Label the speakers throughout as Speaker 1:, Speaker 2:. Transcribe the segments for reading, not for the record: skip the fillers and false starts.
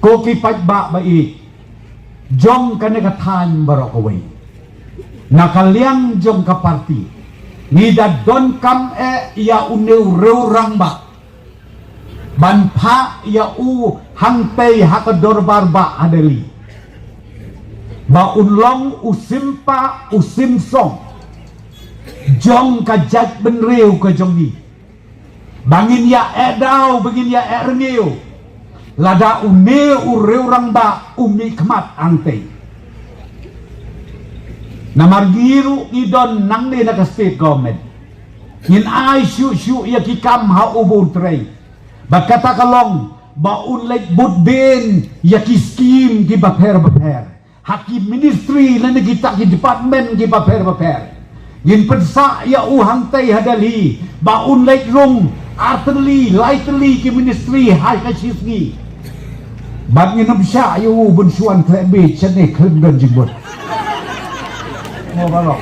Speaker 1: Koki pat ba bai jong kanekatan barok away nakaliang jong ka parti nida don kam ya uneu reurang ba ban pa ya u hangpei hakador barba adeli ba unlong usimpa usimsong jong ka jat benreu ka jong ni bangin ya edau bangin ya erneu lada une urang ba umi kmat ante namargiru idon nang ni naka state government in ai shu ya kikam ha ubur trei bakata kalong ba unlek budben ya ki scheme ki baper haki ministry na kita ki department ki baper yin pensa ya uhang tei hadali ba unlek rung artillery lightly ki ministry hai ka shisgi bang ni namsya yu bunsuan klebe chane kleben jimbot mo balok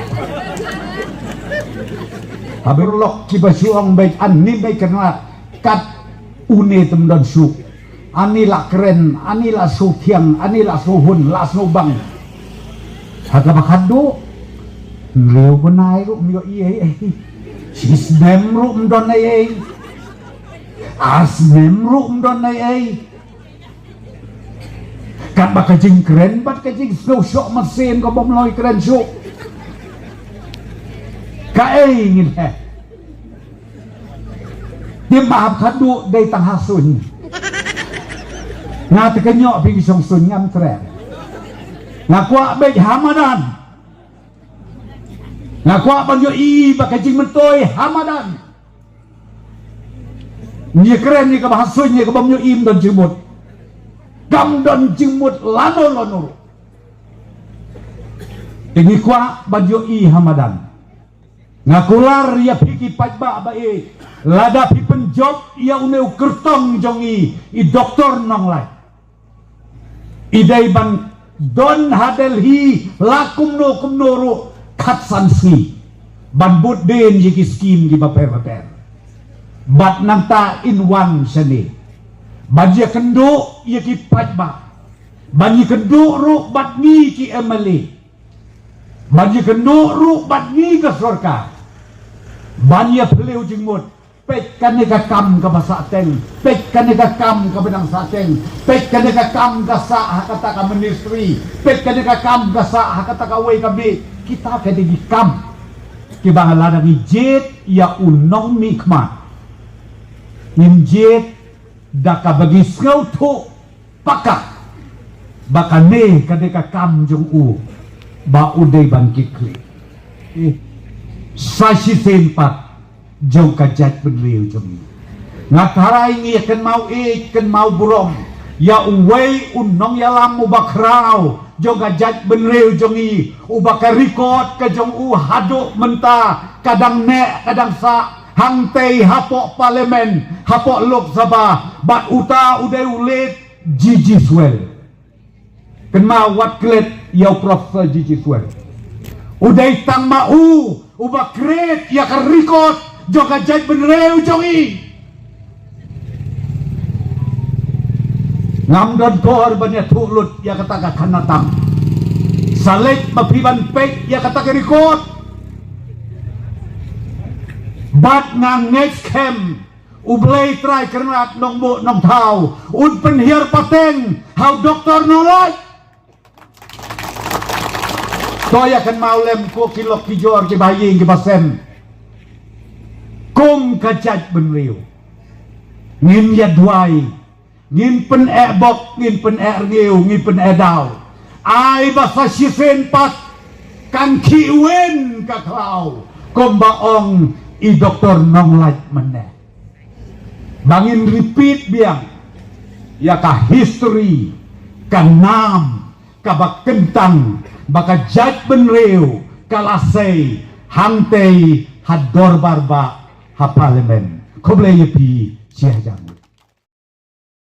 Speaker 1: abirlok ki basuang baik ani baik kenat kat une temdon su ani la keren ani la su tiang ani la su hun la su bang haka bakado leo benai ru mio ie sis nem ru mdon ai as nem ru mdon ai kan baka jing keren bat ka jing snow shop mesin ko bom loi keren shop ka ngin he dia maaf khadu dei tang hasun ngate ka nyok pi song sun ngam tren ngakwa be hamadan ngakwa ban yo i baka jing mentoi hamadan ni keren ni ka hasun ni ka bom yo im don jimut gam don jimut lano ini kwa banjo i hamadan ngakular ya piki pajba bae lada pi penjob ya uneu kertong jongi i doktor nong lai idai ban don hadel hi lakum no kumnoro katsansi ban bud den yiki skim gi baper bat nanta in one sene banjir kenduk ia ki pajba banjir kenduk ru bat ni ki emali banjir kenduk ru bat ni ke surga banjir peleu jengmut pek kan ka kam ka basateng pek kan ka kam ka benang sateng pek kan ka kam ka sa kata ka ministry pek kan ka kam ka sa kata ka wei ka bi kita ka di kam ki bangala ni jet ya unong mikmat nim jet daka bagi skau tu pakak baka ne kadeka kam jong u ba udai ban kikli sashi sempat jong kajat benriu jong ngatarai ngi ken mau burom ya uwei unong ya lamu bakrau jong kajat benriu jong i ubaka record ka jong u haduk menta kadang ne kadang sa hang tei hapok parlemen hapok lok sabah bat uta udai ulet Gigi Swell kenma wat klet ya Profesor Gigi Swell udai tang mau ubak kret ya karikot joka jaj benreu jongi ngam don kor banyak tulut ya kata kanatang salek mapiban pek ya kata karikot bat ngang next camp ublay try kerenat nong mo nong tau un penhiar pateng how doktor nolai toya kan maulem ko kilok kijor ki baying ki basem kum kajat benriu ngin ya duai ngin pen bok ngin pen ngiu ngin pen dau ai basa sisen pat kan kiwen ka klau kombaong i doktor nong laj meneh bangin repeat biang ya ka history ka nam ka bak kentang baka jat benreu kalasei hangtei hador barba ha parlemen koble yepi siajang